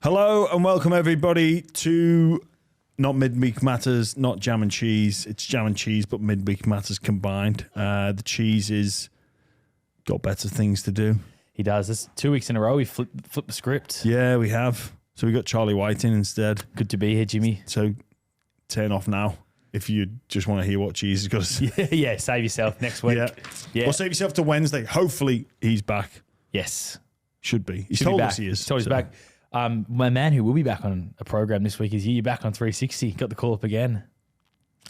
Hello and welcome everybody to not Midweek Matters, not Jam and Cheese. It's Jam and Cheese, but Midweek Matters combined. The cheese is got better things to do. He does. This 2 weeks in a row. We flipped the script. Yeah, we have. So we got Charlie White in instead. Good to be here, Jimmy. So turn off now if you just want to hear what cheese has got to say. Yeah, save yourself next week. Yeah. Or save yourself to Wednesday. Hopefully he's back. Yes. Should be. He's Should told be us he is. He's told us back. My man who will be back on a program this week is you. You're back on 360. Got the call up again.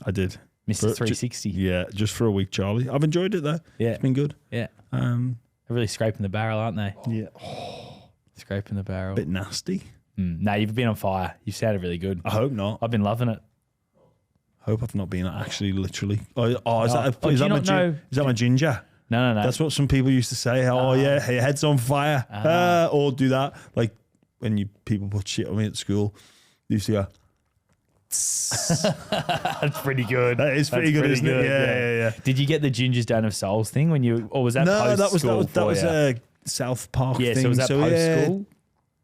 I did. Mr. 360. Yeah, just for a week, Charlie. I've enjoyed it though. Yeah. It's been good. Yeah. They're really scraping the barrel, aren't they? Yeah. Scraping the barrel. Bit nasty. No, you've been on fire. You've sounded really good. I hope not. I've been loving it. Hope I've not been actually literally. Is that my ginger? No. That's what some people used to say. Oh yeah, your head's on fire. Or do that. Like when people put shit on me at school, they used to go. That's pretty good. That is pretty good, isn't it? Yeah. Did you get the Gingers Down of Souls thing when you, or was that No, post school? that was a South Park thing. Yeah, so was that post school?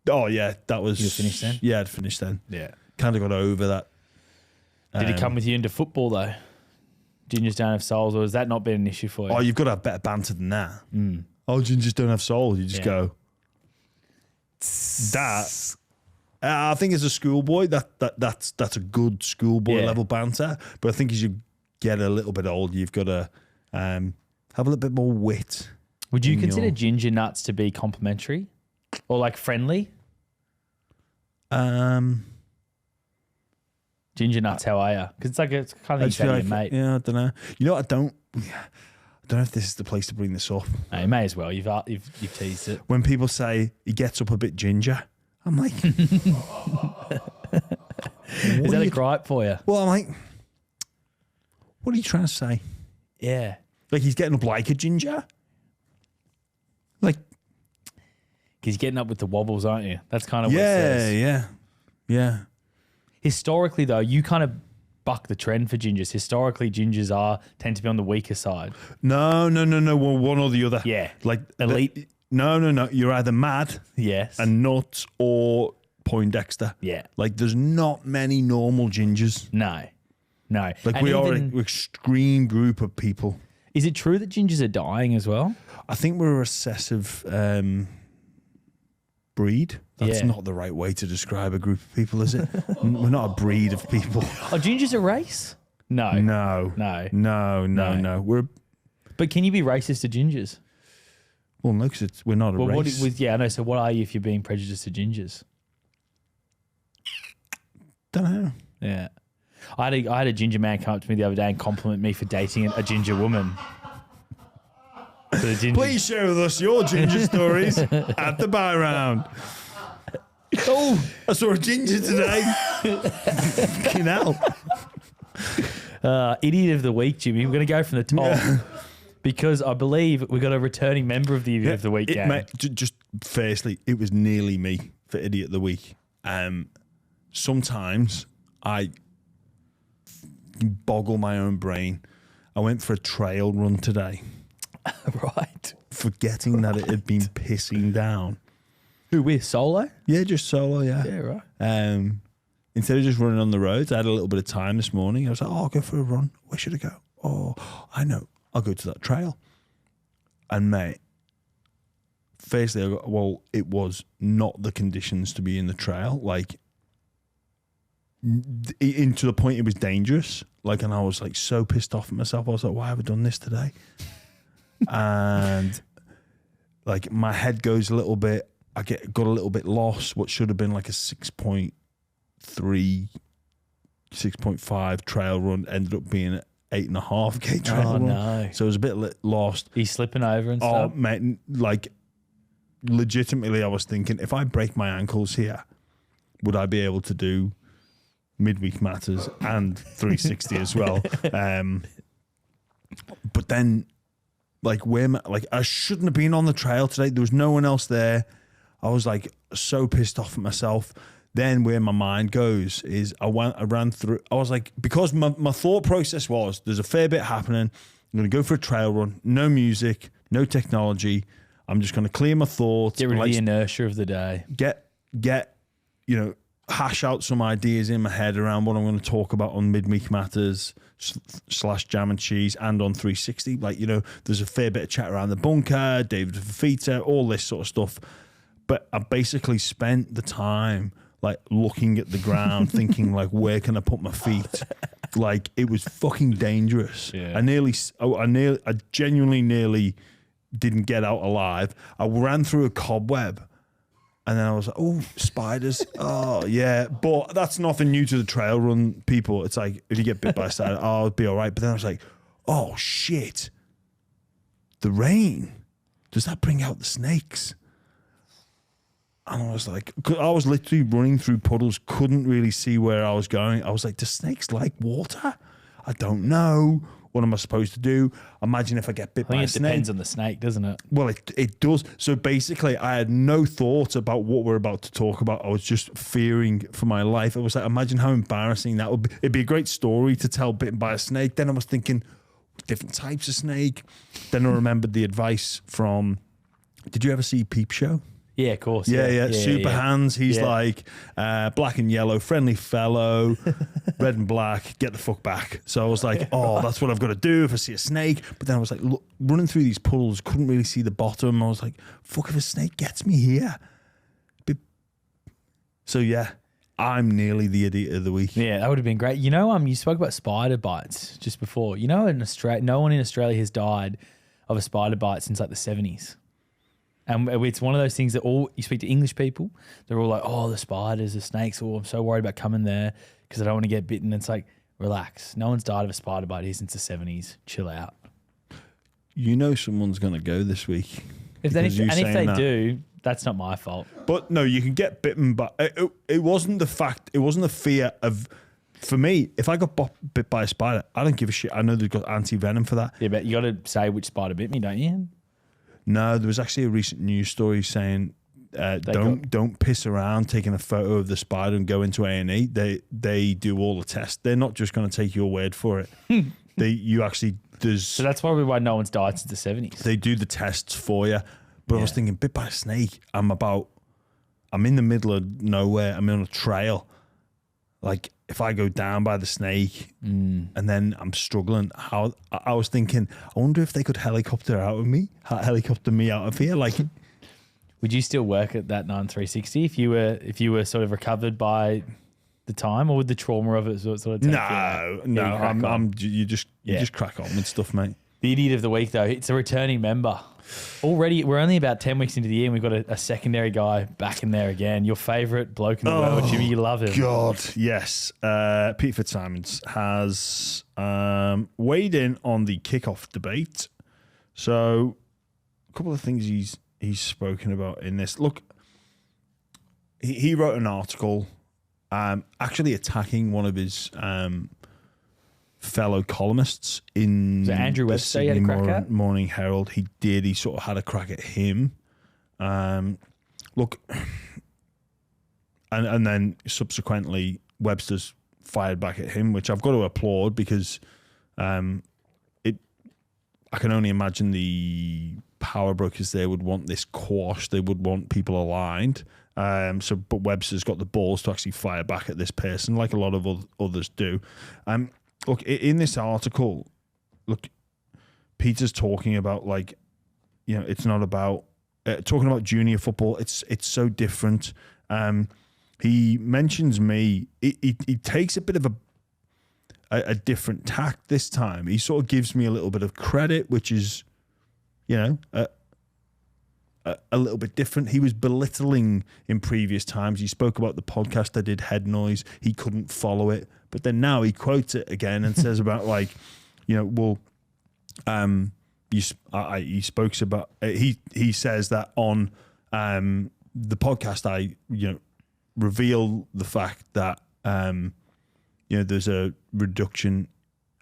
Oh yeah, that was. You finished then? Yeah, I'd finished then. Yeah. Kind of got over that. Did it come with you into football though? Gingers don't have souls, or has that not been an issue for you? Oh, you've got to have better banter than that. Oh, gingers don't have souls. You just go. That. I think as a schoolboy, that's a good schoolboy level banter. But I think as you get a little bit older, you've got to have a little bit more wit. Would you consider ginger nuts to be complimentary or like friendly? Ginger nuts, how are you? Because it's kind of like your mate. Yeah, I don't know. You know, I don't know if this is the place to bring this up. No, you may as well. You've teased it. When people say he gets up a bit ginger, I'm like, is that a gripe for you? Well, I'm like, what are you trying to say? Yeah, like he's getting up like a ginger, like he's getting up with the wobbles, aren't you? That's kind of what it says. Yeah. Historically, though, you kind of buck the trend for gingers. Historically, gingers tend to be on the weaker side. No. Well, one or the other. Yeah. Like elite. No. You're either mad, yes, and nuts, or Poindexter. Yeah. Like there's not many normal gingers. No. Like and we are an extreme group of people. Is it true that gingers are dying as well? I think we're a recessive breed. That's not the right way to describe a group of people, is it? We're not a breed of people. Are gingers a race? No. But can you be racist to gingers? Well, no, because we're not a race. I know. So what are you if you're being prejudiced to gingers? Don't know. Yeah. I had a ginger man come up to me the other day and compliment me for dating a ginger woman. Please share with us your ginger stories at the buy round. Oh, I saw a ginger today. Fucking hell. Idiot of the week, Jimmy. We're going to go from the top because I believe we got a returning member of the Idiot of the Week game. Mate, just firstly, it was nearly me for Idiot of the Week. Sometimes I boggle my own brain. I went for a trail run today. Right. Forgetting that it had been pissing down. Who with? Solo? Yeah, just solo, yeah. Yeah, right. Instead of just running on the roads, I had a little bit of time this morning. I was like, I'll go for a run. Where should I go? Oh, I know. I'll go to that trail. And mate, firstly, it was not the conditions to be in the trail. Like, to the point it was dangerous. Like, and I was like so pissed off at myself. I was like, why have I done this today? And like my head goes a little bit, got a little bit lost. What should have been like a 6.3, 6.5 trail run ended up being an 8.5K trail run. No. So I was a bit lost. He's slipping over and stuff. Oh, mate, like legitimately I was thinking, if I break my ankles here, would I be able to do Midweek Matters and 360 as well? But then like I shouldn't have been on the trail today. There was no one else there. I was like so pissed off at myself. Then where my mind goes is I ran through. I was like, because my thought process was there's a fair bit happening. I'm going to go for a trail run. No music, no technology. I'm just going to clear my thoughts. Get rid of the inertia of the day. Get hash out some ideas in my head around what I'm going to talk about on Midweek Matters / Jam and Cheese and on 360. Like, there's a fair bit of chat around the bunker, David Fifita, all this sort of stuff. But I basically spent the time like looking at the ground, thinking like, where can I put my feet? Like, it was fucking dangerous. Yeah. I genuinely nearly didn't get out alive. I ran through a cobweb. And then I was like, oh, spiders. Oh, yeah. But that's nothing new to the trail run people. It's like, if you get bit by a spider, I'll be all right. But then I was like, oh, shit. The rain. Does that bring out the snakes? And I was like, I was literally running through puddles, couldn't really see where I was going. I was like, do snakes like water? I don't know. What am I supposed to do? Imagine if I get bit by a snake. It depends on the snake, doesn't it? Well, it does. So basically, I had no thought about what we're about to talk about. I was just fearing for my life. I was like, imagine how embarrassing that would be. It'd be a great story to tell bitten by a snake. Then I was thinking different types of snake. Then I remembered the advice from, did you ever see Peep Show? Yeah, of course. Yeah. Super Hands. He's like black and yellow, friendly fellow, red and black, get the fuck back. So I was like, oh, that's what I've got to do if I see a snake. But then I was like, look, running through these puddles, couldn't really see the bottom. I was like, fuck if a snake gets me here. So yeah, I'm nearly the idiot of the week. Yeah, that would have been great. You spoke about spider bites just before. In Australia, no one in Australia has died of a spider bite since like the 70s. And it's one of those things that you speak to English people, they're all like, oh, the spiders, the snakes, oh, I'm so worried about coming there because I don't want to get bitten. It's like, relax. No one's died of a spider bite here since the 70s. Chill out. Someone's going to go this week. If they do, that's not my fault. But no, you can get bitten, but it wasn't the fear of, for me, if I got bit by a spider, I don't give a shit. I know they've got anti-venom for that. Yeah, but you got to say which spider bit me, don't you? No, there was actually a recent news story saying don't piss around taking a photo of the spider and go into A&E. They do all the tests. They're not just going to take your word for it. So that's probably why no one's died since the 70s. They do the tests for you. But I was thinking, bit by a snake. I'm in the middle of nowhere. I'm on a trail. Like, if I go down by the snake and then I'm struggling, I was thinking, I wonder if they could helicopter me out of here. Like, would you still work at that 9360 if you were sort of recovered by the time, or would the trauma of it sort of take you just crack on with stuff, mate. The idiot of the week, though, it's a returning member. Already, we're only about 10 weeks into the year and we've got a secondary guy back in there again. Your favourite bloke in the world, Jimmy, you love him. God, yes. Pete Fitzsimmons has weighed in on the kickoff debate. So, a couple of things he's spoken about in this. Look, he wrote an article actually attacking one of his fellow columnists in Andrew the Webster Sydney had a crack at? Morning Herald. He did. He sort of had a crack at him. Look, and then subsequently Webster's fired back at him, which I've got to applaud because I can only imagine the power brokers there would want this quashed. They would want people aligned. But Webster's got the balls to actually fire back at this person, like a lot of others do. Look, in this article, Peter's talking about it's not about talking about junior football. It's so different. He mentions me. He takes a bit of a different tack this time. He sort of gives me a little bit of credit, which is, a little bit different. He was belittling in previous times. He spoke about the podcast I did, Head Noise. He couldn't follow it. But then now he quotes it again and says about he spoke about, he says that on the podcast I, reveal the fact that, there's a reduction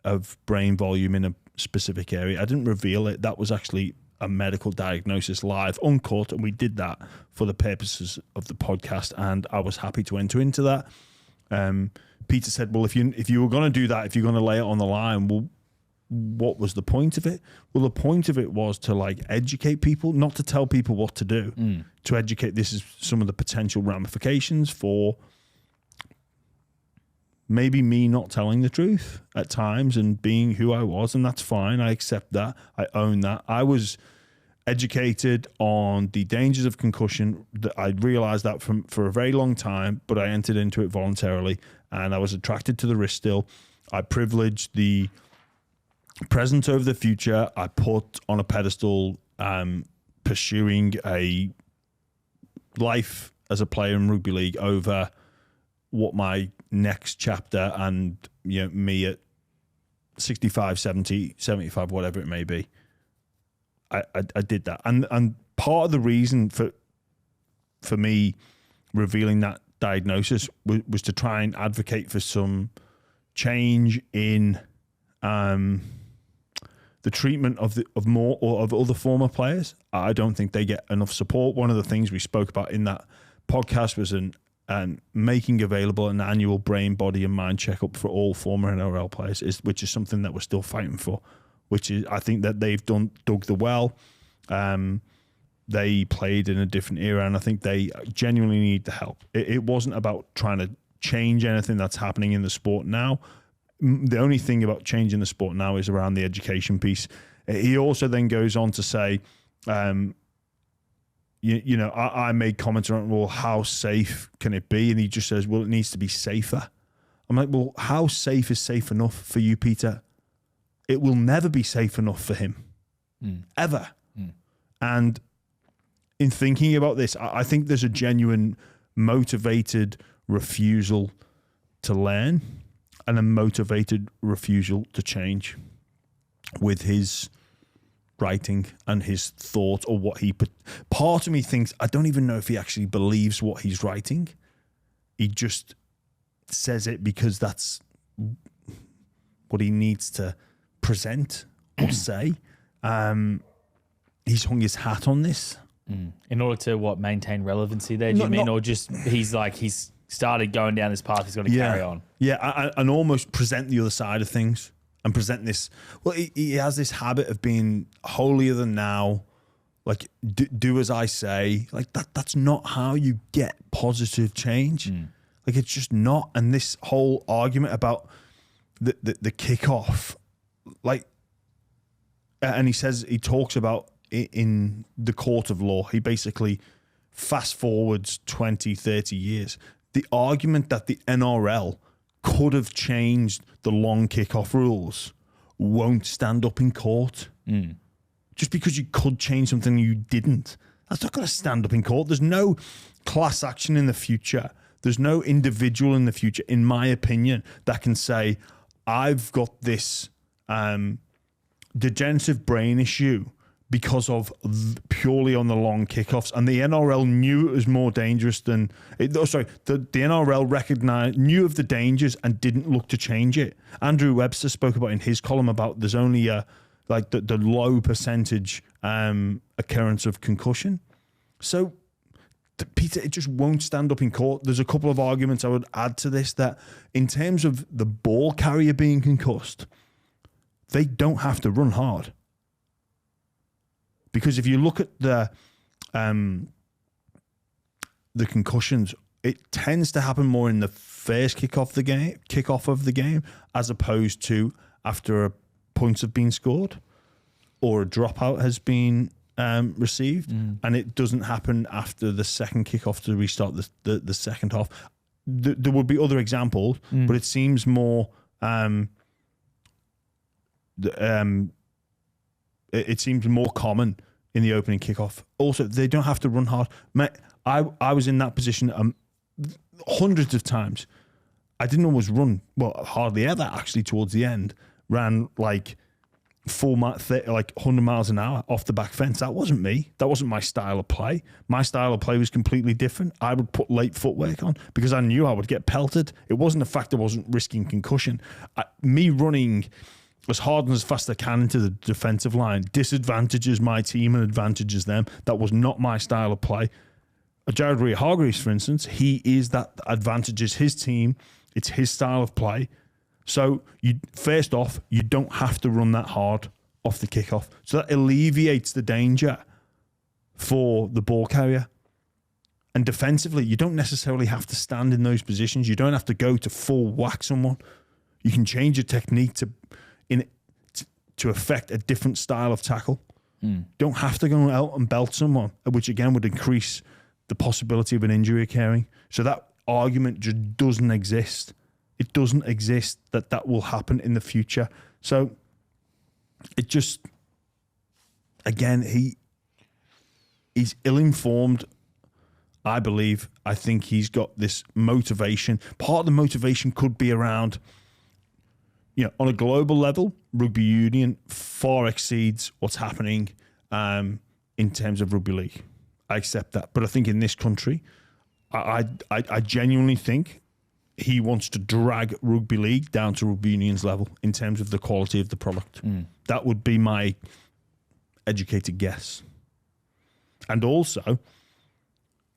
of brain volume in a specific area. I didn't reveal it. That was actually a medical diagnosis live, uncut, and we did that for the purposes of the podcast, and I was happy to enter into that. Peter said, well, if you were going to do that, if you're going to lay it on the line, well, what was the point of it? Well, the point of it was to like educate people, not to tell people what to do, to educate. This is some of the potential ramifications for maybe me not telling the truth at times and being who I was. And that's fine. I accept that. I own that. I was educated on the dangers of concussion. I realized that for a very long time, but I entered into it voluntarily and I was attracted to the risk still. I privileged the present over the future. I put on a pedestal pursuing a life as a player in rugby league over what my next chapter and me at 65, 70, 75, whatever it may be. I did that. And part of the reason for me revealing that diagnosis was to try and advocate for some change in the treatment of other former players. I don't think they get enough support. One of the things we spoke about in that podcast was making available an annual brain, body, and mind checkup for all former NRL players, which is something that we're still fighting for. Which is, I think that they've dug the well. They played in a different era, and I think they genuinely need the help. It wasn't about trying to change anything that's happening in the sport now. The only thing about changing the sport now is around the education piece. He also then goes on to say, I made comments around, well, how safe can it be? And he just says, well, it needs to be safer. I'm like, well, how safe is safe enough for you, Peter? It will never be safe enough for him, ever. And in thinking about this, I think there's a genuine motivated refusal to learn and a motivated refusal to change with his writing and his thought or what he put. Part of me thinks, I don't even know if he actually believes what he's writing. He just says it because that's what he needs to present or say. He's hung his hat on this. In order to maintain relevancy there, do you mean? Or just he's started going down this path, he's got to carry on? Yeah, and almost present the other side of things and present this. Well, he has this habit of being holier than now, like do as I say. Like that's not how you get positive change. Like it's just not. And this whole argument about the kickoff, like, and he talks about in the court of law, he basically fast forwards 20, 30 years. The argument that the NRL could have changed the long kickoff rules won't stand up in court. Just because you could change something you didn't, that's not going to stand up in court. There's no class action in the future. There's no individual in the future, in my opinion, that can say, I've got this degenerative brain issue because of purely on the long kickoffs. And the NRL knew it was more dangerous than... the NRL knew of the dangers and didn't look to change it. Andrew Webster spoke about in his column about there's only the low percentage occurrence of concussion. So, Peter, it just won't stand up in court. There's a couple of arguments I would add to this, that in terms of the ball carrier being concussed, they don't have to run hard. Because if you look at the concussions, it tends to happen more in the first kickoff of the game, as opposed to after a points have been scored or a dropout has been received, and it doesn't happen after the second kickoff to restart the second half. There would be other examples, but it seems more. It seems more common in the opening kickoff. Also, they don't have to run hard. I was in that position hundreds of times. I didn't always run, well, hardly ever actually towards the end. Ran like 100 miles an hour off the back fence. That wasn't me. That wasn't my style of play. My style of play was completely different. I would put late footwork on because I knew I would get pelted. It wasn't the fact I wasn't risking concussion. Me running as hard and as fast as I can into the defensive line disadvantages my team and advantages them. That was not my style of play. Jared Reed-Hargreaves, for instance, he is that advantages his team. It's his style of play. So first off, you don't have to run that hard off the kickoff. So that alleviates the danger for the ball carrier. And defensively, you don't necessarily have to stand in those positions. You don't have to go to full whack someone. You can change your technique to affect a different style of tackle. Don't have to go out and belt someone, which again would increase the possibility of an injury occurring. So that argument just doesn't exist. It doesn't exist that will happen in the future. So it just, again, he's ill-informed, I believe. I think he's got this motivation. Part of the motivation could be around, on a global level, rugby union far exceeds what's happening in terms of rugby league. I accept that. But I think in this country, I genuinely think he wants to drag rugby league down to rugby union's level in terms of the quality of the product. That would be my educated guess. And also,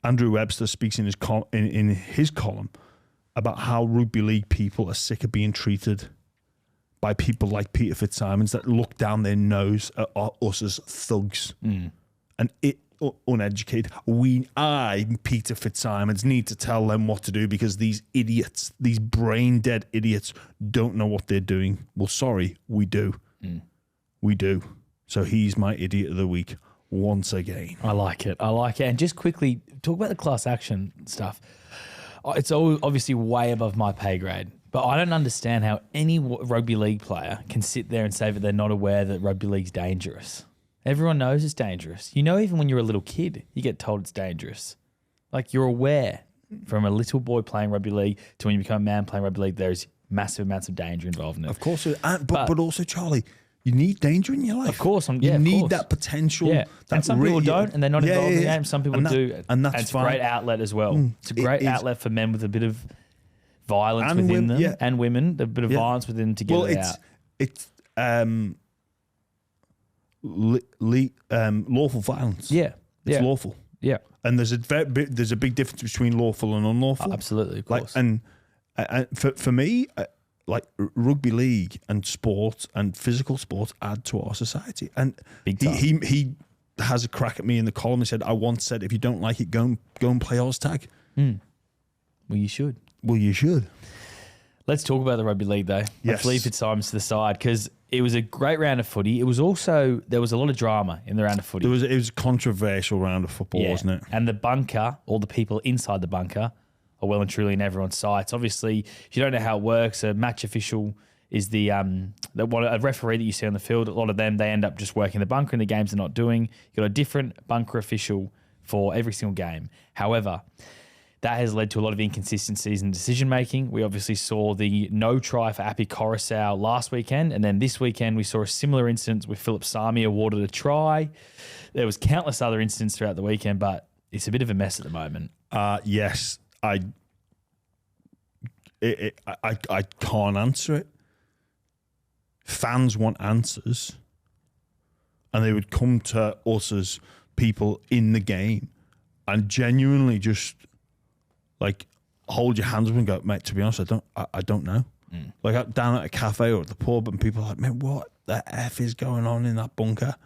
Andrew Webster speaks in his column about how rugby league people are sick of being treated by people like Peter Fitzsimmons that look down their nose at us as thugs and uneducated. Peter Fitzsimmons, need to tell them what to do because these idiots, these brain dead idiots, don't know what they're doing. Well, sorry, we do. We do. So he's my idiot of the week once again. I like it. And just quickly, talk about the class action stuff. It's obviously way above my pay grade. But I don't understand how any rugby league player can sit there and say that they're not aware that rugby league's dangerous. Everyone knows it's dangerous. Even when you're a little kid, you get told it's dangerous. Like, you're aware from a little boy playing rugby league to when you become a man playing rugby league, there's massive amounts of danger involved in it. Of course. But also, Charlie, you need danger in your life. Of course. You need that potential. Yeah. And some people don't, and they're not involved in the game. Some people do. And that's it's fine. a great outlet as well. It's a great outlet for men with a bit of violence within them, and women, a bit of violence within them to get it out. It's lawful violence. Yeah. It's lawful. Yeah. And there's a big difference between lawful and unlawful. Absolutely, of course. And for me, rugby league and sports and physical sports add to our society. And Big time. He has a crack at me in the column. He said, I once said, if you don't like it, go and play Oztag. Well, you should. Well, you should. Let's talk about the rugby league, though. Yes. Let's leave Fitzsimmons to the side because it was a great round of footy. It was also, there was a lot of drama in the round of footy. It was a controversial round of football, wasn't it? And the bunker, all the people inside the bunker, are well and truly in everyone's sights. Obviously, if you don't know how it works, a match official is a referee that you see on the field. A lot of them, they end up just working the bunker in the games they're not doing. You've got a different bunker official for every single game. However, that has led to a lot of inconsistencies in decision-making. We obviously saw the no try for Api Coruscant last weekend, and then this weekend we saw a similar incident with Philip Sami awarded a try. There was countless other incidents throughout the weekend, but it's a bit of a mess at the moment. Yes, I can't answer it. Fans want answers, and they would come to us as people in the game and genuinely just hold your hands up and go, mate, to be honest, I don't know. Like down at a cafe or at the pub, and people are like, man, what the F is going on in that bunker?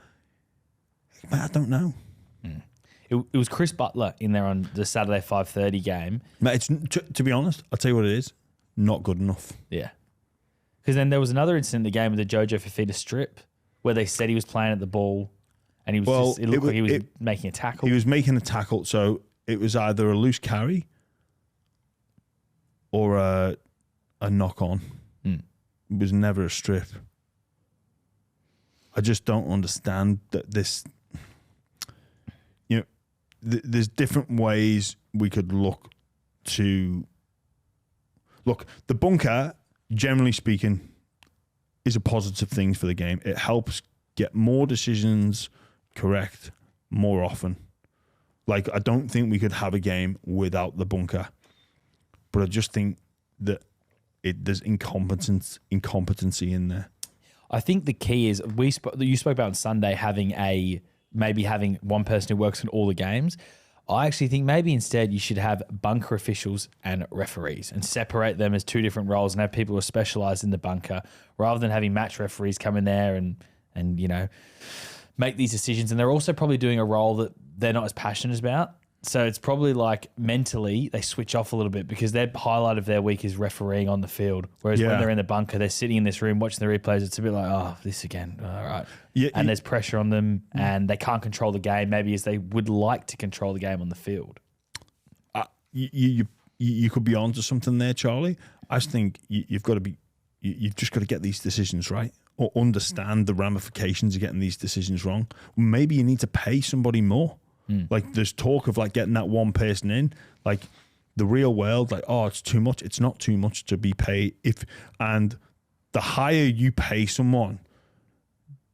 Mate, I don't know. It was Chris Butler in there on the Saturday 5:30 game. Mate, to be honest, I'll tell you what it is, not good enough. Yeah. Because then there was another incident in the game with the Jojo Fifita strip where they said he was playing at the ball and he was it looked like he was making a tackle. He was making a tackle, so it was either a loose carry or a knock on. It was never a strip. I just don't understand that this. There's different ways we could look. The bunker, generally speaking, is a positive thing for the game. It helps get more decisions correct more often. I don't think we could have a game without the bunker, but I just think that there's incompetency in there. I think the key is you spoke about on Sunday having one person who works on all the games. I actually think maybe instead you should have bunker officials and referees and separate them as two different roles and have people who are specialised in the bunker rather than having match referees come in there and make these decisions. And they're also probably doing a role that they're not as passionate about. So it's probably like mentally they switch off a little bit because their highlight of their week is refereeing on the field. Whereas when they're in the bunker, they're sitting in this room watching the replays. It's a bit like, oh, this again. All right. Yeah, and there's pressure on them and they can't control the game maybe as they would like to control the game on the field. You could be onto something there, Charlie. I just think you've just got to get these decisions right or understand the ramifications of getting these decisions wrong. Maybe you need to pay somebody more. Like there's talk of like getting that one person in, like the real world, like, oh, it's too much. It's not too much to be paid. And the higher you pay someone,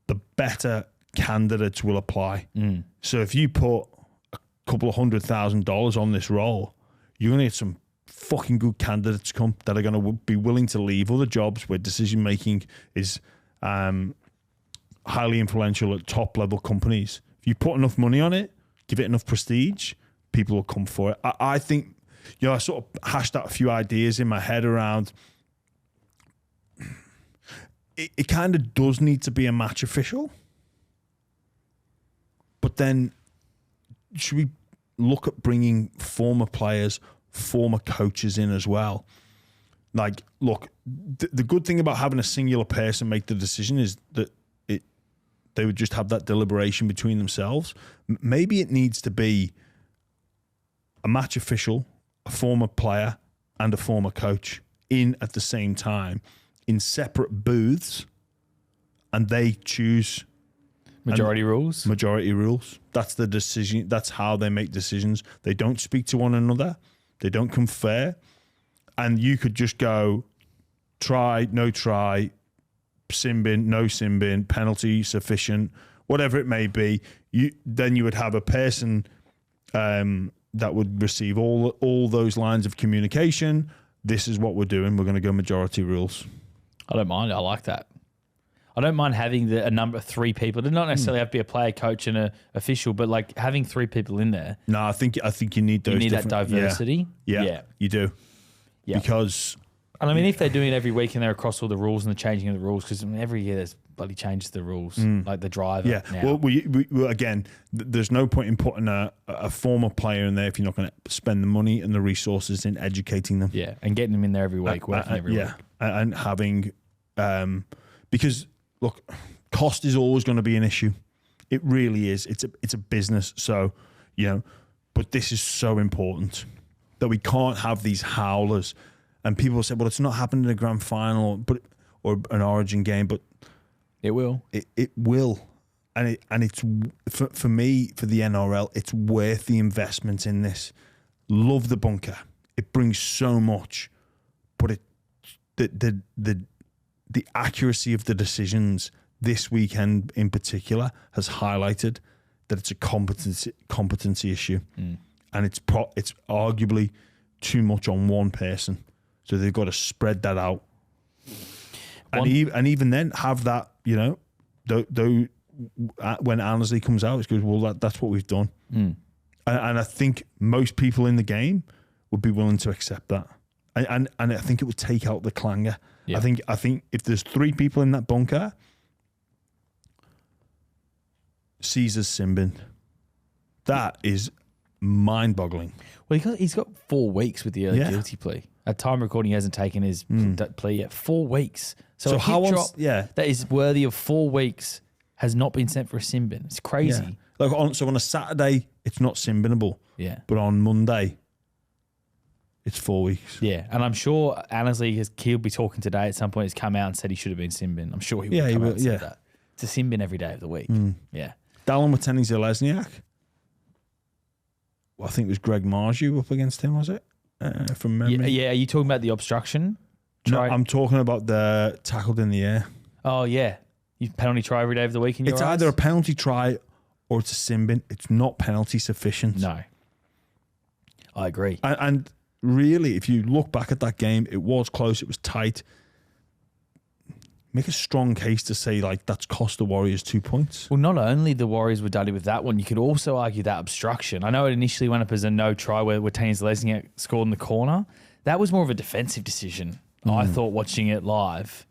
the better candidates will apply. So if you put a couple of $100,000 on this role, you're going to get some fucking good candidates come that are going to be willing to leave other jobs where decision making is highly influential at top level companies. If you put enough money on it, give it enough prestige, people will come for it. I think, I sort of hashed out a few ideas in my head around it kind of does need to be a match official. But then should we look at bringing former players, former coaches in as well? Like, look, the good thing about having a singular person make the decision is that they would just have that deliberation between themselves. Maybe it needs to be a match official, a former player, and a former coach in at the same time in separate booths, and they choose majority rules. Majority rules. That's the decision. That's how they make decisions. They don't speak to one another. They don't confer. And you could just go try, no try, sin bin, no sin bin, penalty sufficient, whatever it may be. Then you would have a person that would receive all those lines of communication. This is what we're doing. We're going to go majority rules. I don't mind. I like that. I don't mind having a number of three people. It does not necessarily have to be a player, coach, and an official, but like having three people in there. No, I think you need those. You need that diversity. Yeah, you do. Yeah, because. And I mean, if they're doing it every week and they're across all the rules and the changing of the rules, because every year there's bloody changes to the rules, like the driver. Yeah. Now. Well, again, there's no point in putting a former player in there if you're not going to spend the money and the resources in educating them. Yeah, and getting them in there every week, working every week. And having, because look, cost is always going to be an issue. It really is. It's a business, so but this is so important that we can't have these howlers. And people say, well, it's not happened in a grand final or an Origin game, but it will. It will. And it's for me, for the NRL, it's worth the investment in this. Love the bunker. It brings so much. But the accuracy of the decisions this weekend in particular has highlighted that it's a competency issue. And it's arguably too much on one person. So they've got to spread that out, and even then have that, when Annesley comes out, it goes, well, that's what we've done, and I think most people in the game would be willing to accept that, and I think it would take out the clangor. Yeah. I think if there's three people in that bunker, Caesar's Simbin, that is mind-boggling. Well, he's got 4 weeks with the early guilty plea. At time recording, he hasn't taken his plea yet. 4 weeks. So a hit drop that is worthy of 4 weeks has not been sent for a sin bin. It's crazy. Yeah. Like on a Saturday, it's not sin binable. Yeah. But on Monday, it's 4 weeks. Yeah. And I'm sure Annesley he'll be talking today at some point. He's come out and said he should have been sin bin. I'm sure he will come out and say that. It's a sin bin every day of the week. Yeah. Dallin Watene-Zelezniak. Well, I think it was Greg Marju up against him, was it? From memory. Yeah. Are you talking about the obstruction? No, I'm talking about the tackled in the air. Oh, yeah. You penalty try every day of the week in your eyes? It's either a penalty try or it's a sin bin. It's not penalty sufficient. No. I agree. And really, if you look back at that game, it was close. It was tight. make a strong case to say like that's cost the Warriors 2 points. Well, not only the Warriors were duddy with that one, you could also argue that obstruction. I know it initially went up as a no try where Tanis Lesniak scored in the corner. That was more of a defensive decision, I thought, watching it live.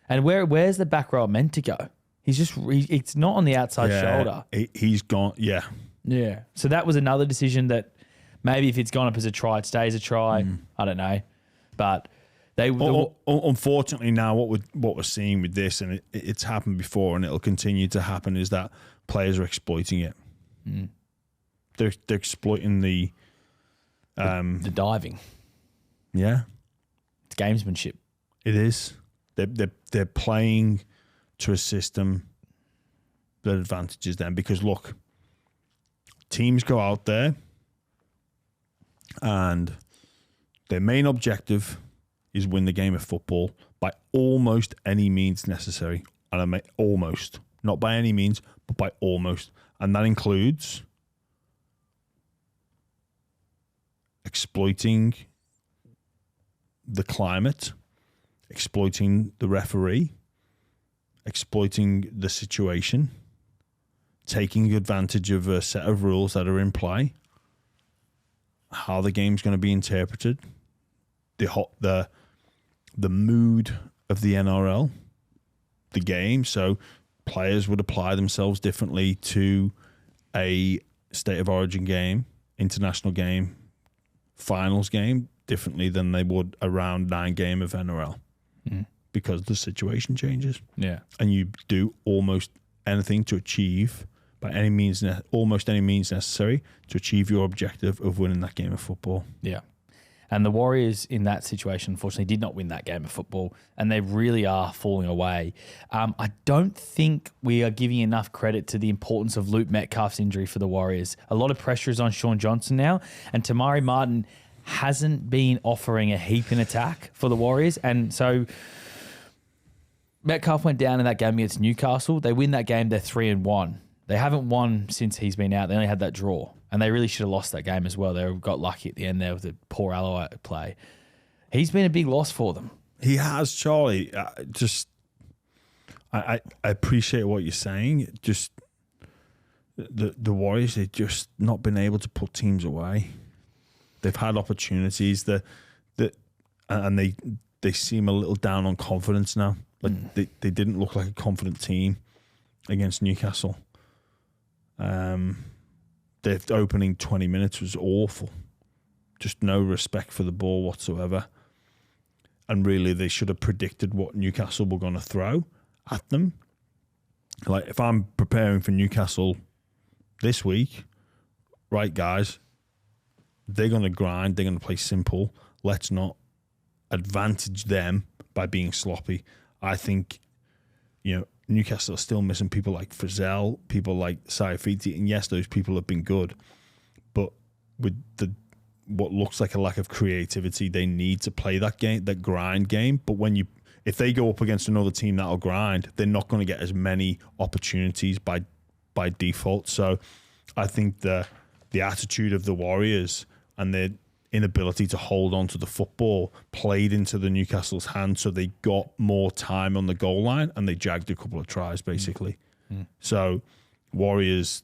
And where's the back row meant to go? It's not on the outside shoulder. He's gone, yeah. Yeah. So that was another decision that maybe if it's gone up as a try, it stays a try. I don't know. But unfortunately now what we're seeing with this, and it's happened before and it'll continue to happen, is that players are exploiting it. They're exploiting the diving. Yeah. It's gamesmanship. It is. They're playing to a system that advantages them, because look, teams go out there and their main objective is win the game of football by almost any means necessary. And I mean almost. Not by any means, but by almost. And that includes exploiting the climate, exploiting the referee, exploiting the situation, taking advantage of a set of rules that are in play, how the game's going to be interpreted, the mood of the NRL, the game. So players would apply themselves differently to a state of origin game, international game, finals game, differently than they would a round 9 game of NRL, because the situation changes. Yeah. And you do almost anything to achieve, by any means, almost any means necessary to achieve your objective of winning that game of football. Yeah. And the Warriors in that situation, unfortunately, did not win that game of football, and they really are falling away. I don't think we are giving enough credit to the importance of Luke Metcalf's injury for the Warriors. A lot of pressure is on Sean Johnson now, and Tamari Martin hasn't been offering a heap in attack for the Warriors. And so Metcalf went down in that game against Newcastle. They win that game, they're 3-1. They haven't won since he's been out. They only had that draw. And they really should have lost that game as well. They got lucky at the end there with the poor Alloa play. He's been a big loss for them. He has, Charlie. I appreciate what you're saying. Just the Warriors, they've just not been able to put teams away. They've had opportunities and they seem a little down on confidence now. Like they didn't look like a confident team against Newcastle. Their opening 20 minutes was awful. Just no respect for the ball whatsoever. And really, they should have predicted what Newcastle were going to throw at them. Like, if I'm preparing for Newcastle this week, right, guys, they're going to grind, they're going to play simple. Let's not advantage them by being sloppy. I think, Newcastle are still missing people like Frizzell, people like Fifita, and yes, those people have been good, but with what looks like a lack of creativity, they need to play that game, that grind game. But if they go up against another team that'll grind, they're not going to get as many opportunities by default. So I think the attitude of the Warriors and their inability to hold on to the football played into the Newcastle's hand, so they got more time on the goal line and they jagged a couple of tries, basically. So Warriors,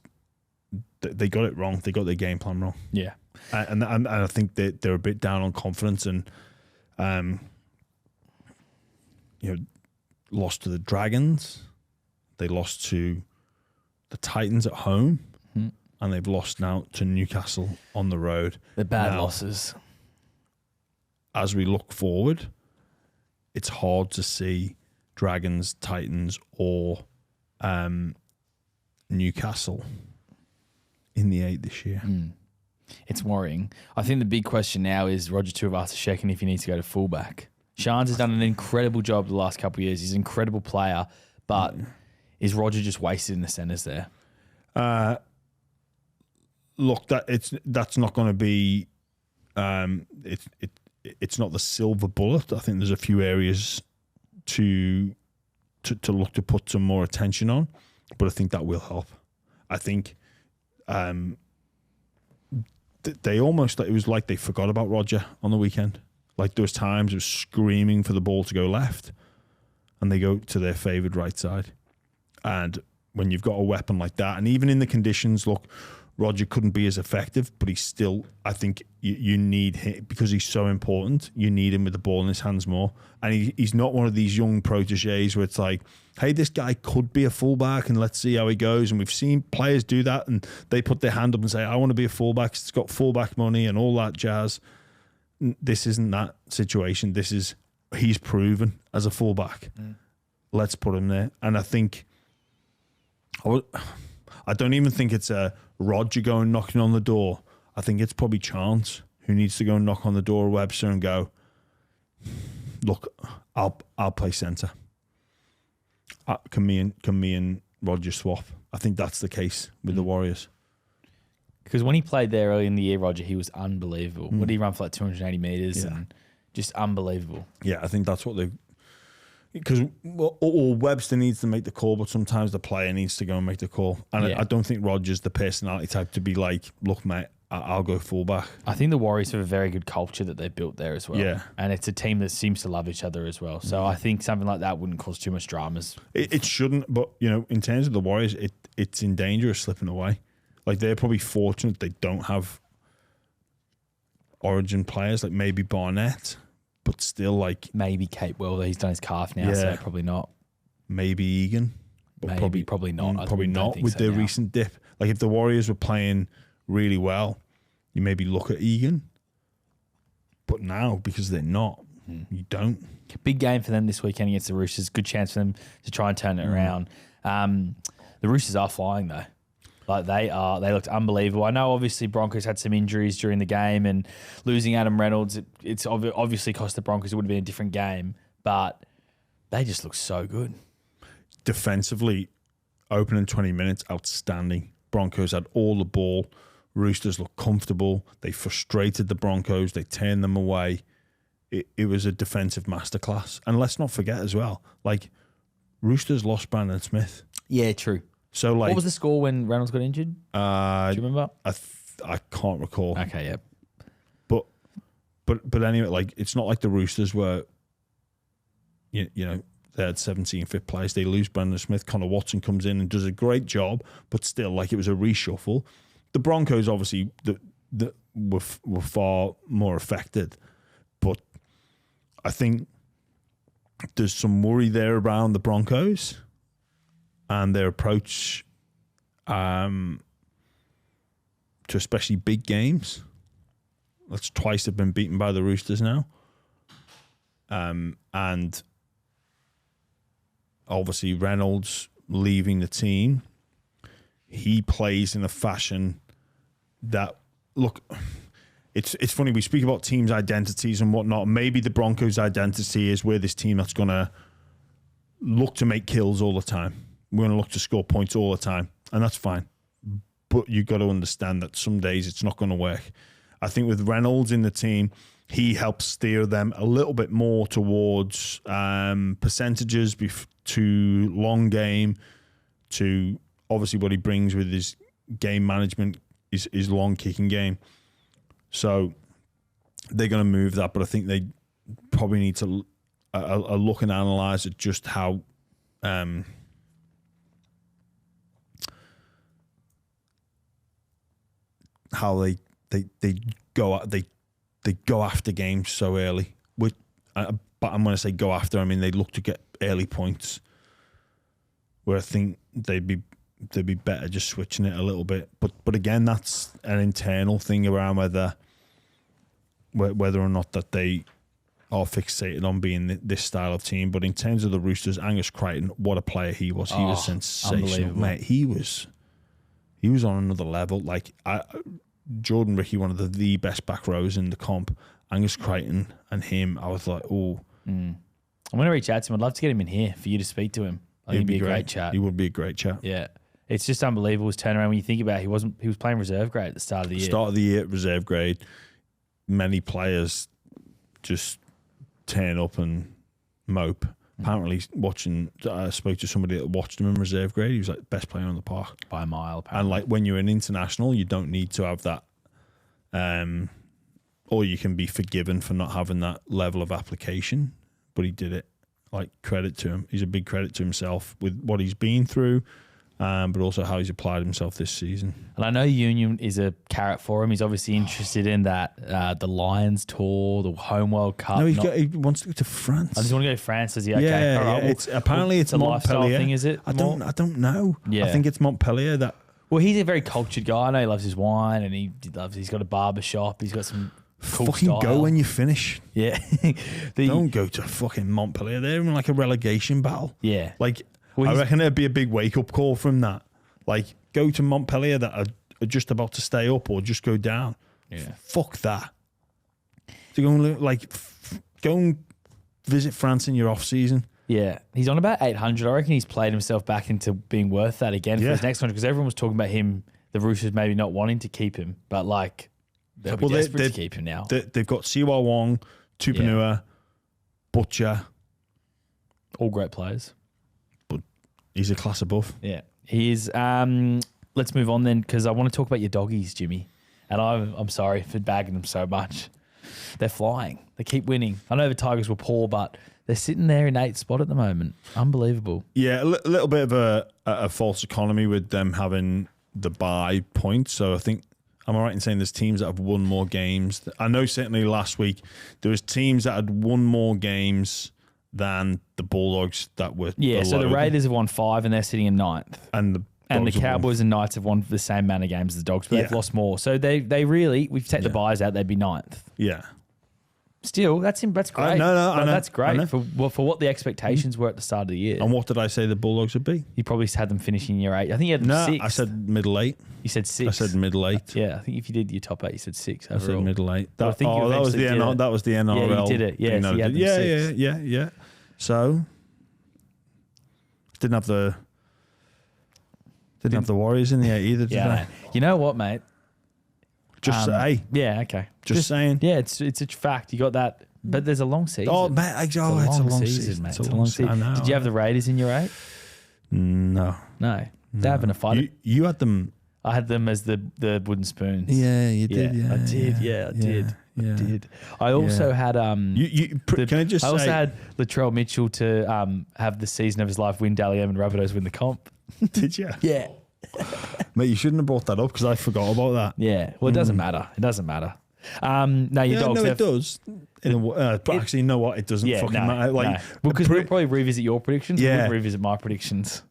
they got it wrong. They got their game plan wrong. Yeah. And I think they're a bit down on confidence, and lost to the Dragons. They lost to the Titans at home. And they've lost now to Newcastle on the road. They're bad losses. As we look forward, it's hard to see Dragons, Titans, or Newcastle in the 8 this year. It's worrying. I think the big question now is Roger Tuivasa-Sheck if he needs to go to fullback. Shans has done an incredible job the last couple of years. He's an incredible player, but is Roger just wasted in the centres there? Look, that's not going to be. It's not the silver bullet. I think there's a few areas to look to put some more attention on, but I think that will help. I think they almost, it was like they forgot about Roger on the weekend. Like, there was times it was screaming for the ball to go left, and they go to their favoured right side. And when you've got a weapon like that, and even in the conditions, look, Roger couldn't be as effective, but he's still, I think you need him because he's so important. You need him with the ball in his hands more. And he's not one of these young proteges where it's like, hey, this guy could be a fullback and let's see how he goes. And we've seen players do that and they put their hand up and say, I want to be a fullback. It's got fullback money and all that jazz. This isn't that situation. This is, he's proven as a fullback. Let's put him there. And I think, I don't even think it's a Roger going knocking on the door. I think it's probably Chance who needs to go and knock on the door of Webster and go, look, I'll play centre. Can me and Roger swap? I think that's the case with the Warriors. Because when he played there early in the year, Roger, he was unbelievable. What did he run for like 280 metres and just unbelievable. Yeah, I think that's what they've... Because or Webster needs to make the call, but sometimes the player needs to go and make the call. And I don't think Roger's the personality type to be like, look, mate, I'll go fullback. I think the Warriors have a very good culture that they built there as well. Yeah. And it's a team that seems to love each other as well. So I think something like that wouldn't cause too much dramas. It shouldn't, but, you know, in terms of the Warriors, it's in danger of slipping away. Like, they're probably fortunate they don't have origin players, like maybe Barnett, but still, like... Maybe Kate Welder, he's done his calf now, so probably not. Maybe Egan. But probably not. Probably not with their recent dip. Like, if the Warriors were playing really well, you maybe look at Egan. But now, because they're not, you don't. Big game for them this weekend against the Roosters. Good chance for them to try and turn it around. The Roosters are flying, though. Like, they looked unbelievable. I know, obviously, Broncos had some injuries during the game, and losing Adam Reynolds, it's obviously cost the Broncos. It would have been a different game, but they just look so good. Defensively, opening 20 minutes, outstanding. Broncos had all the ball. Roosters looked comfortable. They frustrated the Broncos. They turned them away. It was a defensive masterclass. And let's not forget as well, like, Roosters lost Brandon Smith. Yeah, true. So, like, what was the score when Reynolds got injured? Do you remember? I can't recall. Okay, yeah. But anyway, like, it's not like the Roosters were, you know, they had 17 fifth players. They lose Brandon Smith. Connor Watson comes in and does a great job, but still, like, it was a reshuffle. The Broncos, obviously, were far more affected, but I think there's some worry there around the Broncos and their approach to especially big games. That's twice they've been beaten by the Roosters now. And obviously Reynolds leaving the team, he plays in a fashion that, look, it's funny, we speak about teams' identities and whatnot. Maybe the Broncos' identity is we're this team that's going to look to make kills all the time. We're going to look to score points all the time, and that's fine. But you got to understand that some days it's not going to work. I think with Reynolds in the team, he helps steer them a little bit more towards percentages to long game, to obviously what he brings with his game management, his long kicking game. So they're going to move that, but I think they probably need to look and analyse at just how they go after games so early. But I'm going to say go after. I mean, they look to get early points, where I think they'd be better just switching it a little bit. But again, that's an internal thing around whether or not that they are fixated on being this style of team. But in terms of the Roosters, Angus Crichton, what a player he was. He was sensational, mate. He was on another level. Like, Jordan Ricky, one of the best back rows in the comp. Angus Crichton and him, I was like, oh. I'm going to reach out to him. I'd love to get him in here for you to speak to him. I think it'd be a great chat. He would be a great chat. Yeah. It's just unbelievable his turnaround when you think about it. He was playing reserve grade at the start of the year. Start of the year, reserve grade. Many players just turn up and mope. Apparently, I spoke to somebody that watched him in reserve grade. He was like best player on the park by a mile. Apparently. And like when you're an international, you don't need to have that, or you can be forgiven for not having that level of application. But he did it, like credit to him. He's a big credit to himself with what he's been through, but also how he's applied himself this season. And I know Union is a carrot for him. He's obviously interested in that the Lions tour, the Home World Cup. No, he wants to go to France. I just want to go to France. Does he? Okay. Yeah, All right. yeah. Well, It's apparently it's a lifestyle Montpellier thing, is it? I don't know. Yeah. I think it's Montpellier that. Well, he's a very cultured guy. I know he loves his wine, and he's got a barber shop. He's got some cool Fucking style. go when you finish. Yeah. Don't go to fucking Montpellier. They're in like a relegation battle. Yeah. Like, Well, I reckon it'd be a big wake up call from that. Like, go to Montpellier that are just about to stay up or just go down. Yeah. Fuck that. To go and go and visit France in your off season. Yeah, he's on about 800. I reckon he's played himself back into being worth that again for Yeah. his next one because everyone was talking about him, the Roosters maybe not wanting to keep him, but like they'll be desperate to keep him now. They've got Siwa Wong, Tupanua, Butcher. All great players. But he's a class above. Yeah, he is. Let's move on then because I want to talk about your doggies, Jimmy. And I'm sorry for bagging them so much. They're flying. They keep winning. I know the Tigers were poor, but they're sitting there in 8th spot at the moment. Unbelievable. Yeah, a little bit of a false economy with them having the bye point. So I think, am I right in saying there's teams that have won more games? I know certainly last week there was teams that had won more games than the Bulldogs that were Yeah, so the below them. Raiders have won 5 and they're sitting in 9th. And the Dogs have won. Cowboys and Knights have won the same amount of games as the Dogs, but they've lost more. So they really, we take the buys out, they'd be 9th. Yeah. Still, that's great. I know. That's great for what the expectations were at the start of the year. And what did I say the Bulldogs would be? You probably had them finishing year 8. I think you had them No, 6. I said middle 8. You said 6. I said middle 8. Yeah, I think if you did your top 8, you said 6 I said overall. middle 8. But I think you that was the eventually did it. That was the NRL. Yeah, you did it. Yeah, thing so that you I had did. them 6. Yeah. So didn't have the Warriors in the 8 either, did Yeah, I? mate. You know what, mate? Just say. Yeah, okay. Just saying. Yeah, it's a fact. You got that. But there's a long season. Oh, mate. It's a long season. mate. It's a long season. I know. Did you have the Raiders in your 8? No. No. They're having a fight. You had them. I had them as the wooden spoons. Yeah, you did. Yeah, I did. Yeah, I did. Yeah. I did. I also had Can I just I also say? had Latrell Mitchell to have the season of his life win Dally M and Rabbitohs win the comp. Did you? Yeah. Mate, you shouldn't have brought that up because I forgot about that. Yeah. Well, it doesn't matter. It doesn't matter. No, your dogs. No, it does. But actually, you know what? It doesn't fucking matter. Like, no. Well, because we'll probably revisit your predictions. Yeah. We'll revisit my predictions.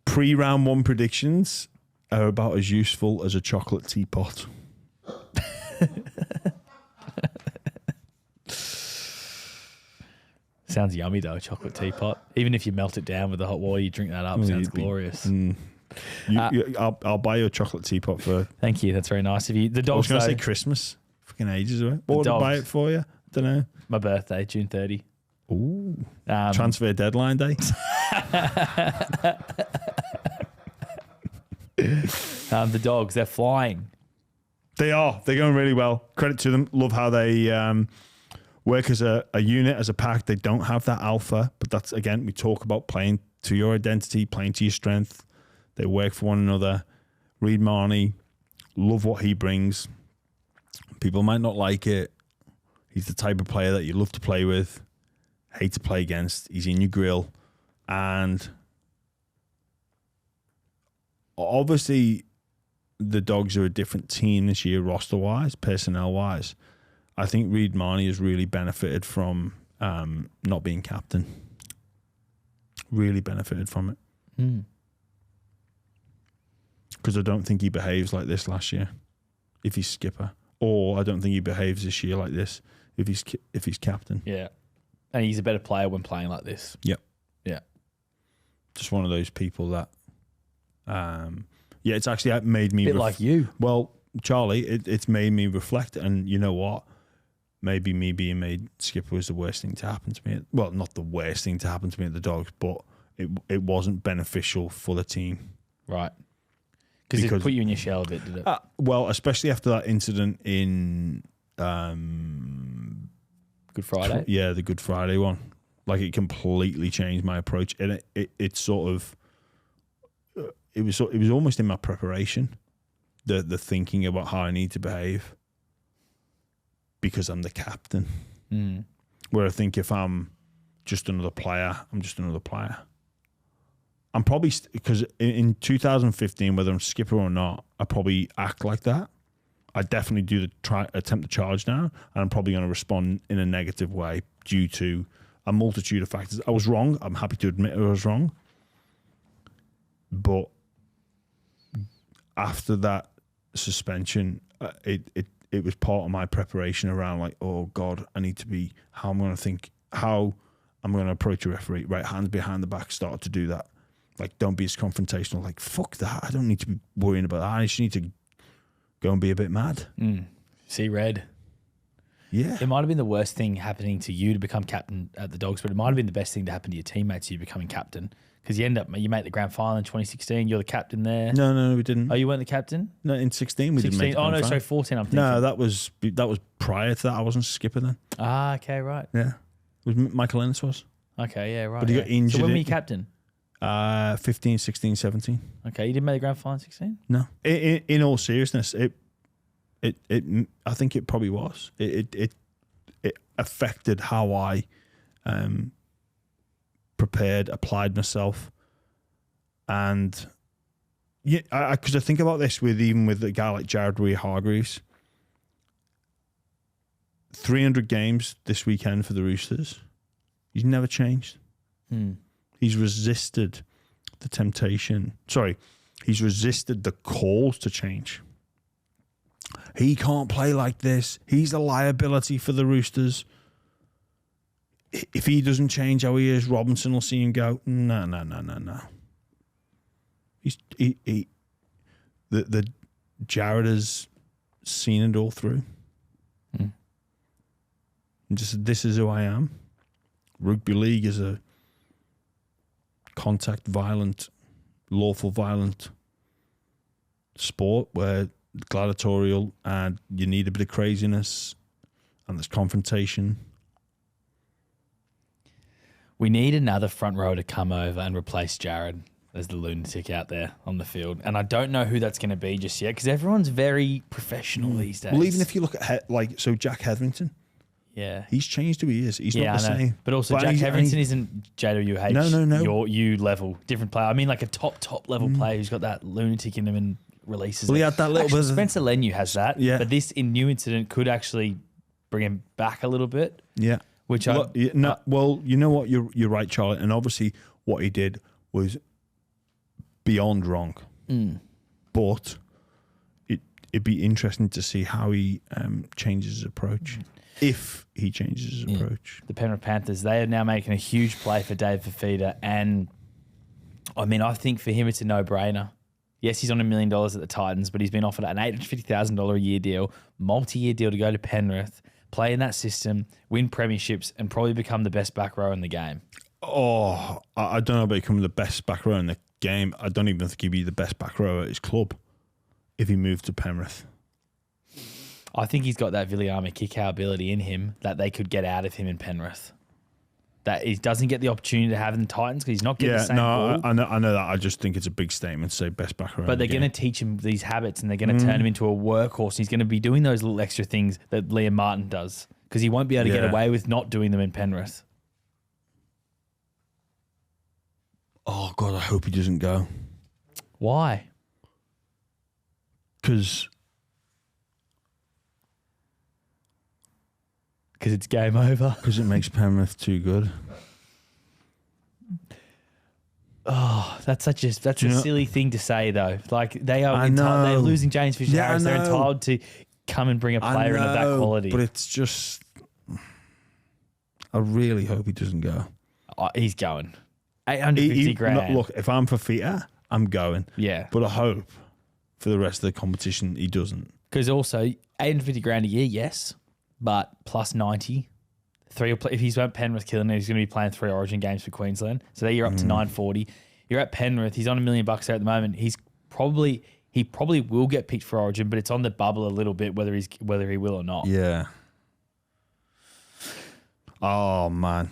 Pre-round 1 predictions are about as useful as a chocolate teapot. Sounds yummy though, a chocolate teapot. Even if you melt it down with the hot water, you drink that up. Sounds glorious. I'll buy you a chocolate teapot for. Thank you. That's very nice of you. The I was dogs. going to say though, Christmas. Fucking ages away. What would I dogs. buy it for you? I don't know. my birthday, June 30. Ooh. Transfer deadline day. The dogs, they're flying. They are. They're going really well. Credit to them. Love how they work as a unit, as a pack. They don't have that alpha, but that's, again, we talk about playing to your identity, playing to your strength. They work for one another. Reid Marnie, love what he brings. People might not like it. He's the type of player that you love to play with, hate to play against. He's in your grill. And obviously, the Dogs are a different team this year, roster-wise, personnel-wise. I think Reid Marnie has really benefited from not being captain. Really benefited from it. Because I don't think he behaves like this last year if he's skipper. Or I don't think he behaves this year like this if he's captain. Yeah. And he's a better player when playing like this. Yep. Yeah. Just one of those people that... it's actually made me... Bit like you. Well, Charlie, it's made me reflect, and you know what? Maybe me being made skipper was the worst thing to happen to me. Well, not the worst thing to happen to me at the Dogs, but it wasn't beneficial for the team. Right. Because it put you in your shell a bit, did it? Well, especially after that incident in... Good Friday? The Good Friday one. Like, it completely changed my approach. And it sort of... It was almost in my preparation, the thinking about how I need to behave because I'm the captain. Where I think if I'm just another player, I'm just another player. I'm probably, because in 2015, whether I'm skipper or not, I probably act like that. I definitely do attempt the charge now, and I'm probably going to respond in a negative way due to a multitude of factors. I was wrong. I'm happy to admit I was wrong. But after that suspension, it was part of my preparation around like, oh God, I need to be, how I'm going to approach a referee. Right, hands behind the back, start to do that. Like, don't be as confrontational. Like, fuck that. I don't need to be worrying about that. I just need to go and be a bit mad. See red. Yeah. It might have been the worst thing happening to you to become captain at the Dogs, but it might have been the best thing to happen to your teammates, you becoming captain. Because you make the grand final in 2016. You're the captain there. No, we didn't. Oh, you weren't the captain? No, in 16 we didn't make the grand final. Sorry, 14 I'm thinking. No, that was prior to that. I wasn't skipper then. Ah, okay, right. Yeah. It was Michael Ennis was. Okay, yeah, right. But he got injured. So when were you captain? 15, 16, 17. Okay, you didn't make the grand final in 16? No. In all seriousness, I think it probably was. It affected how I prepared, applied myself, and yeah, because I think about this with a guy like Jared Hargreaves. 300 games this weekend for the Roosters. He's never changed. He's resisted the temptation. Sorry, he's resisted the calls to change. He can't play like this. He's a liability for the Roosters. If he doesn't change how he is, Robinson will see him go, no. The Jared has seen it all through. And just, this is who I am. Rugby league is a contact violent, lawful violent sport where gladiatorial, and you need a bit of craziness and there's confrontation. We need another front row to come over and replace Jared as the lunatic out there on the field. And I don't know who that's going to be just yet because everyone's very professional these days. Well, even if you look at Jack Hetherington, yeah, he's changed who he is. He's not the same. But also, Jack Hetherington isn't JWH. No. Your level, different player. I mean, like a top level player who's got that lunatic in him and releases. Well, he had that little bit. Spencer Lenu has that. Yeah. But this new incident could actually bring him back a little bit. Yeah. Which well, you know what? You're right, Charlie. And obviously, what he did was beyond wrong. But it'd be interesting to see how he changes his approach. If he changes his approach. The Penrith Panthers, they are now making a huge play for Dave Fifita. And, I mean, I think for him it's a no-brainer. Yes, he's on $1 million at the Titans, but he's been offered an $850,000 a year deal, multi-year deal to go to Penrith, play in that system, win premierships, and probably become the best back row in the game. Oh, I don't know about becoming the best back row in the game. I don't even think he'd be the best back row at his club if he moved to Penrith. I think he's got that Viliame Kikau ability in him that they could get out of him in Penrith. That he doesn't get the opportunity to have in the Titans because he's not getting the same ball. I know that. I just think it's a big statement to say best back row. But they're going to teach him these habits and they're going to turn him into a workhorse. He's going to be doing those little extra things that Liam Martin does because he won't be able to get away with not doing them in Penrith. Oh, God, I hope he doesn't go. Why? Because it's game over. Because it makes Penrith too good. Oh, that's a silly thing to say though. Like they're losing James Fisher-Harris. They're entitled to come and bring a player in of that quality. But it's just, I really hope he doesn't go. Oh, he's going. 850 grand. Look, if I'm Fifita, I'm going. Yeah. But I hope for the rest of the competition he doesn't. Because also 850 grand a year, yes. But plus 90. If he's at Penrith killing it, he's going to be playing 3 Origin games for Queensland. So there you're up to 940. You're at Penrith. He's on $1 million there at the moment. He probably will get picked for Origin, but it's on the bubble a little bit whether he will or not. Yeah. Oh man.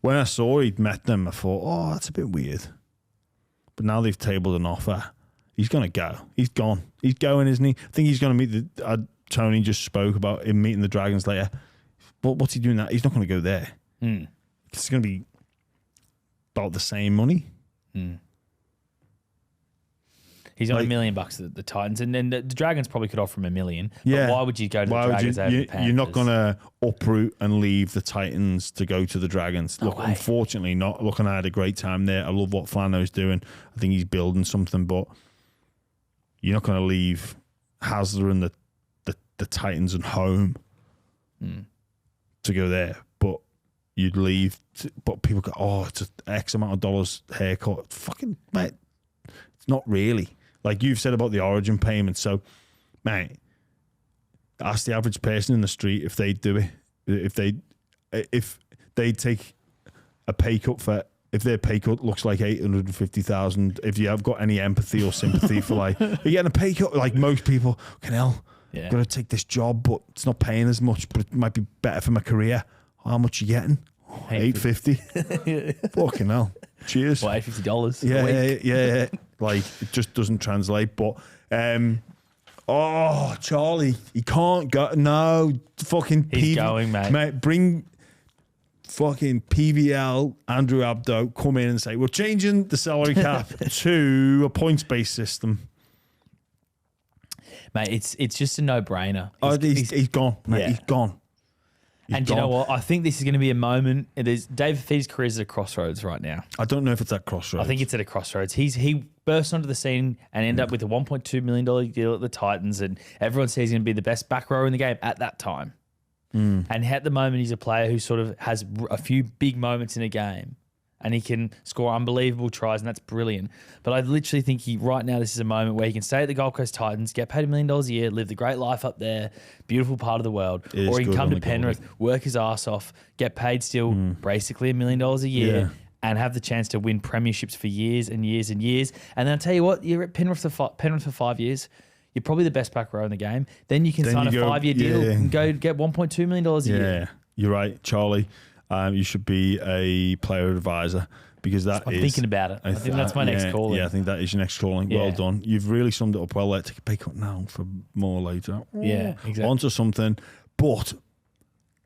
When I saw he'd met them, I thought, oh, that's a bit weird. But now they've tabled an offer. He's going to go. He's gone. He's going, isn't he? I think he's going to meet Tony just spoke about him meeting the Dragons later. But what's he doing that? He's not going to go there. It's going to be about the same money. He's on $1 million at the Titans, and then the Dragons probably could offer him $1 million. Yeah. But why would you go to the Dragons over the Panthers? You're not going to uproot and leave the Titans to go to the Dragons. No Look, way. unfortunately, not. Look, and I had a great time there. I love what Flano's doing. I think he's building something, but you're not going to leave Hasler and the Titans and home to go there. But you'd leave. But people go, oh, it's an X amount of dollars haircut. Fucking, mate, it's not really. Like you've said about the origin payment. So, mate, ask the average person in the street if they'd do it. If they'd take a pay cut for, if their pay cut looks like 850,000, if you have got any empathy or sympathy for like, you're getting a pay cut, like most people, fucking hell, I've got to take this job, but it's not paying as much, but it might be better for my career. How much you getting? 850. Fucking hell. Cheers. Well, $850. Yeah. Like, it just doesn't translate. But, Charlie, he can't go. No, fucking He's going, mate. Mate, bring fucking PVL, Andrew Abdo, come in and say, we're changing the salary cap to a points-based system. Mate, it's just a no-brainer. He's gone, mate. Yeah. He's gone. And you know what? I think this is going to be a moment. David Fifita's career is at a crossroads right now. I don't know if it's at crossroads. I think it's at a crossroads. He burst onto the scene and ended up with a $1.2 million deal at the Titans, and everyone says he's going to be the best back rower in the game at that time. And at the moment, he's a player who sort of has a few big moments in a game, and he can score unbelievable tries, and that's brilliant. But I literally think right now this is a moment where he can stay at the Gold Coast Titans, get paid $1 million a year, live the great life up there, beautiful part of the world, or he can come to Penrith, work his ass off, get paid still basically $1 million a year, and have the chance to win premierships for years and years and years. And then I'll tell you what, you're at Penrith for 5 years. You're probably the best back row in the game. Then you can sign a 5-year deal and go get $1.2 million a year. Yeah, you're right, Charlie. You should be a player advisor because I'm thinking about it. I think that's my next calling. Yeah, I think that is your next calling. Well done. You've really summed it up well there. Take a pay cut now for more later. Yeah, exactly. Onto something. But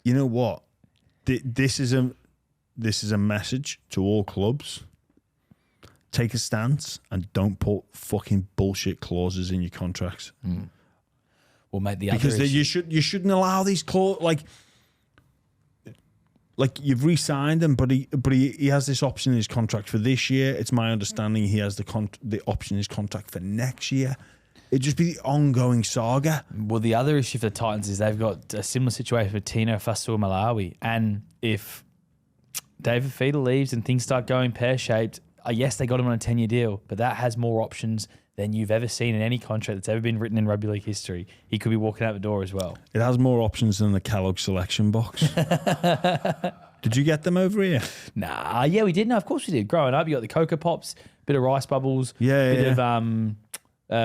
you know what? This is a message to all clubs. Take a stance and don't put fucking bullshit clauses in your contracts. Well, mate, because you shouldn't allow these clauses. Like you've re-signed him, but he has this option in his contract for this year. It's my understanding he has the option in his contract for next year. It'd just be the ongoing saga. Well, the other issue for the Titans is they've got a similar situation with Tino Fasua-Malawi, and if David Fifita leaves and things start going pear-shaped, yes, they got him on a 10-year deal, but that has more options than you've ever seen in any contract that's ever been written in rugby league history. He could be walking out the door as well. It has more options than the Kellogg selection box. Did you get them over here? Nah, yeah, we did. No, of course we did. Growing up, you got the Cocoa Pops, bit of Rice Bubbles, bit of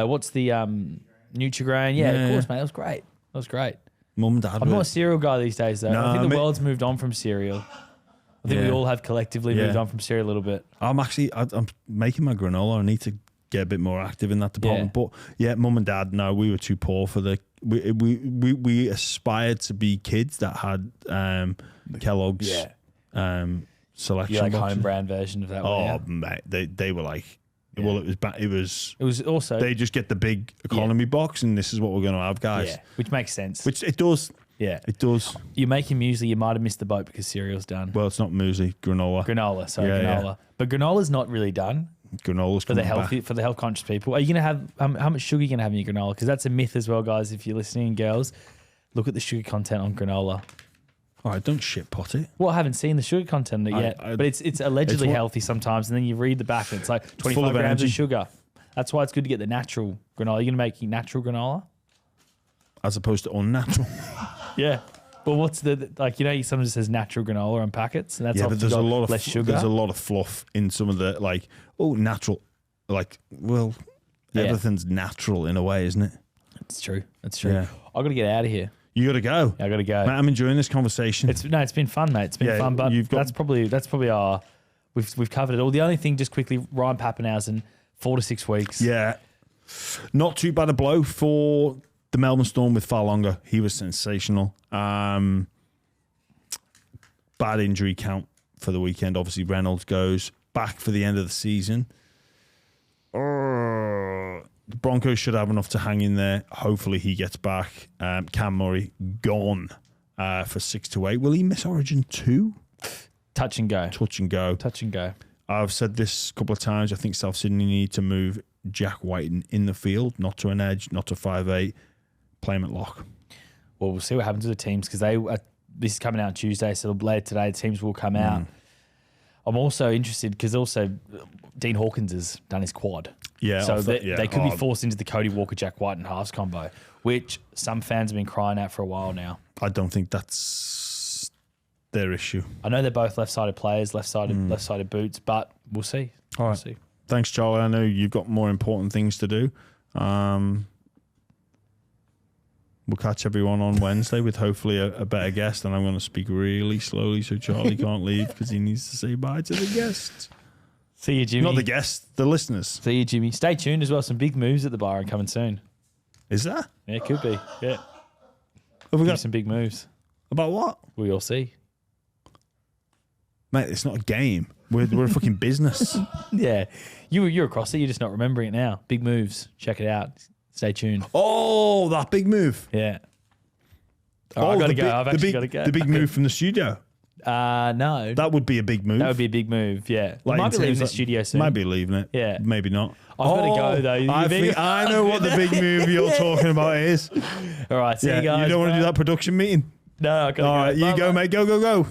what's the Nutri-Grain? Yeah, of course, mate. That was great. That was great. Mum and Dad. I'm not a cereal guy these days, though. I think the world's moved on from cereal. I think we all have collectively moved on from cereal a little bit. I'm making my granola. I need to get a bit more active in that department. But yeah, Mum and Dad, no, we were too poor for the. We aspired to be kids that had Kellogg's selection. Like boxes. home brand version of that. Mate, they were like. Yeah. Well, it was also they just get the big economy box, and this is what we're going to have, guys. Yeah, which makes sense. Which it does. Yeah, it does. You're making muesli. You might have missed the boat because cereal's done. Well, it's not muesli, granola. Granola. Yeah. But granola's not really done. Granola's for the health conscious people. Are you going to have how much sugar are you going to have in your granola? Because that's a myth as well, guys. If you're listening, girls, look at the sugar content on granola. All right, don't shit pot it. Well, I haven't seen the sugar content yet, but it's allegedly healthy sometimes, and then you read the back and it's like 25 grams of sugar. That's why it's good to get the natural granola. You're going to make natural granola? As opposed to unnatural? Yeah. Well, what's sometimes it says natural granola on packets, and that's but there's a lot of less sugar. There's a lot of fluff in some of the natural. Everything's natural in a way, isn't it? It's true. That's true. Yeah. I got to get out of here. You got to go. I got to go. Mate, I'm enjoying this conversation. It's been fun, mate. It's been fun, but that's probably our. We've covered it all. The only thing, just quickly, Ryan Papenhuyzen, 4 to 6 weeks. Yeah, not too bad a blow for the Melbourne Storm with Farlonga. He was sensational. bad injury count for the weekend. Obviously, Reynolds goes back for the end of the season. The Broncos should have enough to hang in there. Hopefully, he gets back. Cam Murray gone for 6 to 8. Will he miss Origin 2? Touch and go. Touch and go. Touch and go. I've said this a couple of times. I think South Sydney need to move Jack Whiten in the field, not to an edge, not to 5'8", play him at lock. Well, we'll see what happens with the teams because this is coming out Tuesday, so later today the teams will come out. I'm also interested because also Dean Hawkins has done his quad. Yeah. So they could be forced into the Cody Walker, Jack White and halves combo, which some fans have been crying out for a while now. I don't think that's their issue. I know they're both left-sided players, left-sided boots, but we'll see. All right. We'll see. Thanks, Charlie. I know you've got more important things to do. We'll catch everyone on Wednesday with hopefully a better guest, and I'm going to speak really slowly so Charlie can't leave because he needs to say bye to the guests. See you, Jimmy. Not the guests, the listeners. See you, Jimmy. Stay tuned as well. Some big moves at the bar and coming soon. Is that? Yeah, it could be. Yeah. Have we got some big moves. About what? We all see. Mate, it's not a game. We're a fucking business. Yeah. You're across it. You're just not remembering it now. Big moves. Check it out. Stay tuned. Oh, that big move. Yeah. Oh, I've got to go. I've actually got to go. The big move from the studio. No. That would be a big move. That would be a big move, yeah. Like, might be leaving the studio soon. Might be leaving it. Yeah. Maybe not. I've got to go, though. I know what the big move you're talking about is. All right, see you guys. You don't want to do that production meeting? No, I got to go. All right, you go, mate. Go, go, go.